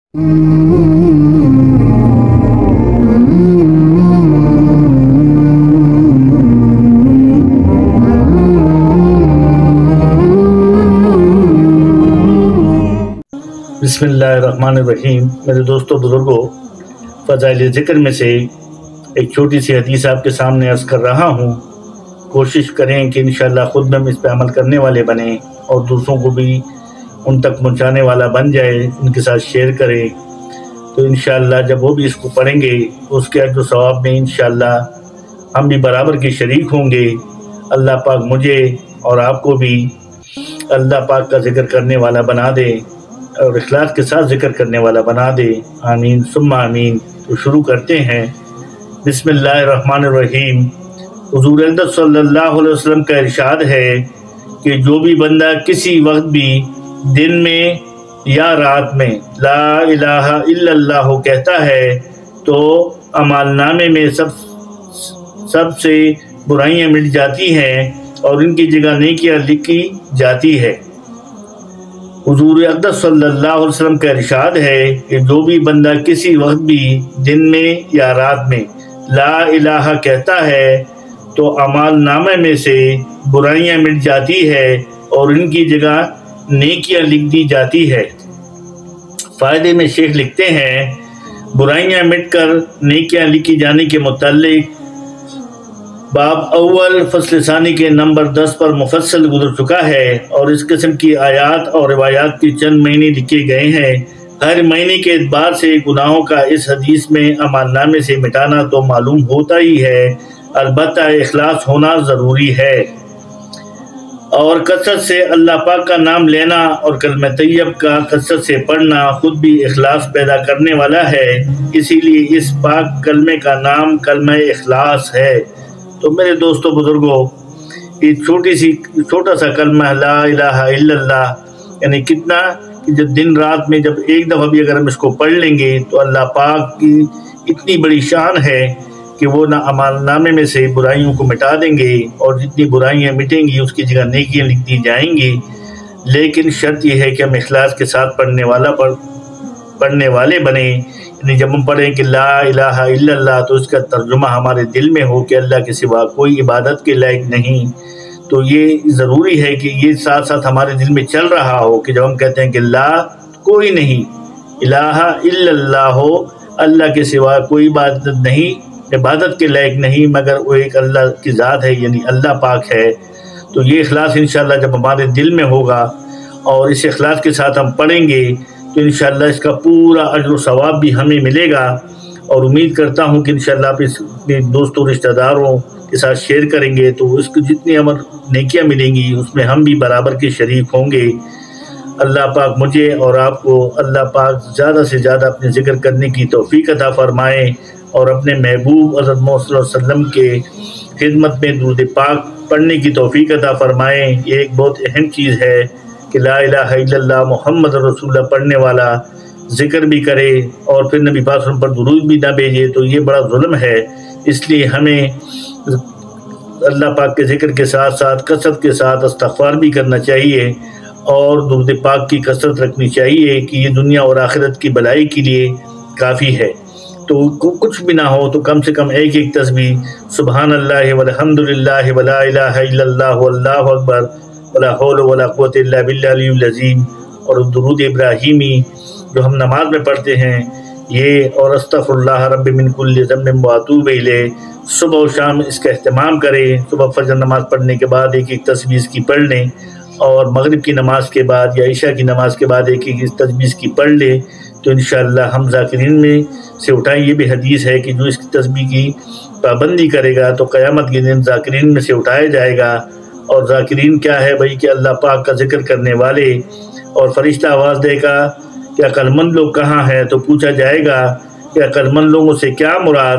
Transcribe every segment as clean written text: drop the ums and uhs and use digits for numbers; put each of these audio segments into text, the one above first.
بسم اللہ الرحمن الرحیم۔ میرے دوستو بزرگوں، فضائل ذکر میں سے ایک چھوٹی سی حدیث آپ کے سامنے عرض کر رہا ہوں۔ کوشش کریں کہ انشاءاللہ خود بھی ہم اس پہ عمل کرنے والے بنیں اور دوسروں کو بھی ان تک پہنچانے والا بن جائے، ان کے ساتھ شیئر کریں، تو انشاءاللہ جب وہ بھی اس کو پڑھیں گے اس کے اجر و ثواب میں انشاءاللہ ہم بھی برابر کے شریک ہوں گے۔ اللہ پاک مجھے اور آپ کو بھی اللہ پاک کا ذکر کرنے والا بنا دے اور اخلاص کے ساتھ ذکر کرنے والا بنا دے، آمین ثم آمین۔ تو شروع کرتے ہیں۔ بسم اللہ الرحمن الرحیم۔ حضور اقدس صلی اللہ علیہ وسلم کا ارشاد ہے کہ جو بھی بندہ کسی وقت بھی دن میں یا رات میں لا الہ الا اللہ کہتا ہے تو اعمال نامے میں سب سے برائیاں مٹ جاتی ہیں اور ان کی جگہ نیکیاں لکھی جاتی ہے۔ حضور اقدس صلی اللہ علیہ وسلم کا ارشاد ہے کہ جو بھی بندہ کسی وقت بھی دن میں یا رات میں لا الہ کہتا ہے تو اعمال نامے میں سے برائیاں مٹ جاتی ہے اور ان کی جگہ نیکیاں لکھ دی جاتی ہے۔ فائدے میں شیخ لکھتے ہیں، برائیاں مٹ کر نیکیاں لکھی جانے کے متعلق باب اول فصل ثانی کے نمبر 10 پر مفصل گزر چکا ہے اور اس قسم کی آیات اور روایات کی چند معنی لکھے گئے ہیں۔ ہر معنی کے اعتبار سے گناہوں کا اس حدیث میں اعمال نامے سے مٹانا تو معلوم ہوتا ہی ہے، البتہ اخلاص ہونا ضروری ہے، اور کثرت سے اللہ پاک کا نام لینا اور کلمہ طیب کا کثرت سے پڑھنا خود بھی اخلاص پیدا کرنے والا ہے، اسی لیے اس پاک کلمے کا نام کلمہ اخلاص ہے۔ تو میرے دوستو بزرگوں، یہ چھوٹا سا کلمہ لا الہ الا اللہ، یعنی کتنا کہ جب دن رات میں جب ایک دفعہ بھی اگر ہم اس کو پڑھ لیں گے تو اللہ پاک کی اتنی بڑی شان ہے کہ وہ نہ اعمال نامے میں سے برائیوں کو مٹا دیں گے اور جتنی برائیاں مٹیں گی اس کی جگہ نیکیاں لکھ دی جائیں گی، لیکن شرط یہ ہے کہ ہم اخلاص کے ساتھ پڑھنے والے بنیں۔ یعنی جب ہم پڑھیں کہ لا الہ الا اللہ تو اس کا ترجمہ ہمارے دل میں ہو کہ اللہ کے سوا کوئی عبادت کے لائق نہیں، تو یہ ضروری ہے کہ یہ ساتھ ساتھ ہمارے دل میں چل رہا ہو کہ جب ہم کہتے ہیں کہ لا کوئی نہیں، الہ الا اللہ ہو، اللہ کے سوا کوئی عبادت کے لائق نہیں مگر وہ ایک اللہ کی ذات ہے، یعنی اللہ پاک ہے۔ تو یہ اخلاص انشاءاللہ جب ہمارے دل میں ہوگا اور اس اخلاص کے ساتھ ہم پڑھیں گے تو انشاءاللہ اس کا پورا اجر و ثواب بھی ہمیں ملے گا، اور امید کرتا ہوں کہ انشاءاللہ آپ اس اپنے دوستوں رشتہ داروں کے ساتھ شیئر کریں گے تو اس کی جتنی نیکیاں ملیں گی اس میں ہم بھی برابر کے شریک ہوں گے۔ اللہ پاک مجھے اور آپ کو اللہ پاک زیادہ سے زیادہ اپنے ذکر کرنے کی توفیق عطا فرمائے اور اپنے محبوب حضرت محمد صلی اللہ علیہ وسلم کے خدمت میں درود پاک پڑھنے کی توفیق عطا فرمائے۔ یہ ایک بہت اہم چیز ہے کہ لا الہ الا اللہ محمد رسول اللہ پڑھنے والا ذکر بھی کرے اور پھر نبی پاک صلی اللہ علیہ وسلم پر درود بھی نہ بھیجے تو یہ بڑا ظلم ہے۔ اس لیے ہمیں اللہ پاک کے ذکر کے ساتھ ساتھ کثرت کے ساتھ استغفار بھی کرنا چاہیے اور درود پاک کی کثرت رکھنی چاہیے کہ یہ دنیا اور آخرت کی بھلائی کے لیے کافی ہے۔ تو کچھ بھی نہ ہو تو کم سے کم ایک تسبیح سبحان اللہ والحمد للہ ولا الہ الا اللہ واللہ اکبر ولا حول ولا قوت الا باللہ العلی العظیم، اور درود ابراہیمی جو ہم نماز میں پڑھتے ہیں یہ، اور استغفر اللہ رب من کل ذنب واتوب الیہ، صبح و شام اس کا اہتمام کریں۔ صبح فجر نماز پڑھنے کے بعد ایک تسبیح اس کی پڑھ لیں، اور مغرب کی نماز کے بعد یا عشاء کی نماز کے بعد ایک تسبیح کی پڑھ لیں تو انشاءاللہ ہم ذاکرین میں سے اٹھائیں۔ یہ بھی حدیث ہے کہ جو اس کی تسبیح کی پابندی کرے گا تو قیامت کے دن ذاکرین میں سے اٹھایا جائے گا۔ اور ذاکرین کیا ہے بھائی کہ اللہ پاک کا ذکر کرنے والے، اور فرشتہ آواز دے گا کہ عقلمند لوگ کہاں ہیں، تو پوچھا جائے گا کہ عقلمند لوگوں سے کیا مراد،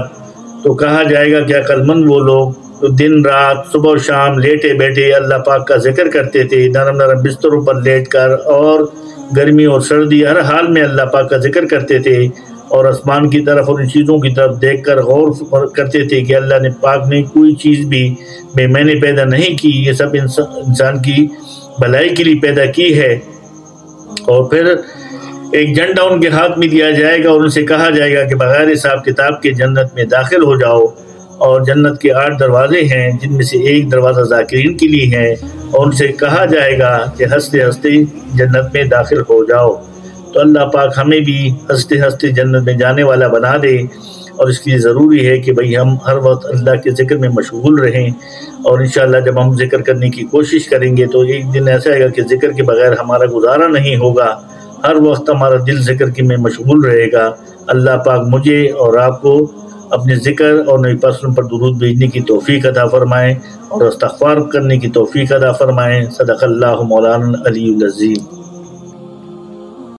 تو کہا جائے گا کہ عقلمند وہ لوگ تو دن رات صبح و شام لیٹے بیٹھے اللہ پاک کا ذکر کرتے تھے، نرم نرم بستروں پر لیٹ کر، اور گرمی اور سردی ہر حال میں اللہ پاک کا ذکر کرتے تھے، اور آسمان کی طرف اور ان چیزوں کی طرف دیکھ کر غور کرتے تھے کہ اللہ نے پاک نے کوئی چیز بھی میں نے پیدا نہیں کی، یہ سب انسان کی بھلائی کے لیے پیدا کی ہے۔ اور پھر ایک جھنڈا ان کے ہاتھ میں دیا جائے گا اور ان سے کہا جائے گا کہ بغیر حساب کتاب کے جنت میں داخل ہو جاؤ، اور جنت کے 8 دروازے ہیں جن میں سے ایک دروازہ ذاکرین کے لیے ہے، اور ان سے کہا جائے گا کہ ہنستے ہنستے جنت میں داخل ہو جاؤ۔ تو اللہ پاک ہمیں بھی ہنستے ہنستے جنت میں جانے والا بنا دے، اور اس کے لیے ضروری ہے کہ بھئی ہم ہر وقت اللہ کے ذکر میں مشغول رہیں، اور انشاءاللہ جب ہم ذکر کرنے کی کوشش کریں گے تو ایک دن ایسا آئے گا کہ ذکر کے بغیر ہمارا گزارا نہیں ہوگا، ہر وقت ہمارا دل ذکر کے میں مشغول رہے گا۔ اللہ پاک مجھے اور آپ کو اپنے ذکر اور نبی پاک صلی اللہ علیہ وسلم پر درود بھیجنے کی توفیق عطا فرمائیں اور استغفار کرنے کی توفیق عطا فرمائیں۔ صدق اللہ مولانا العلی العظیم۔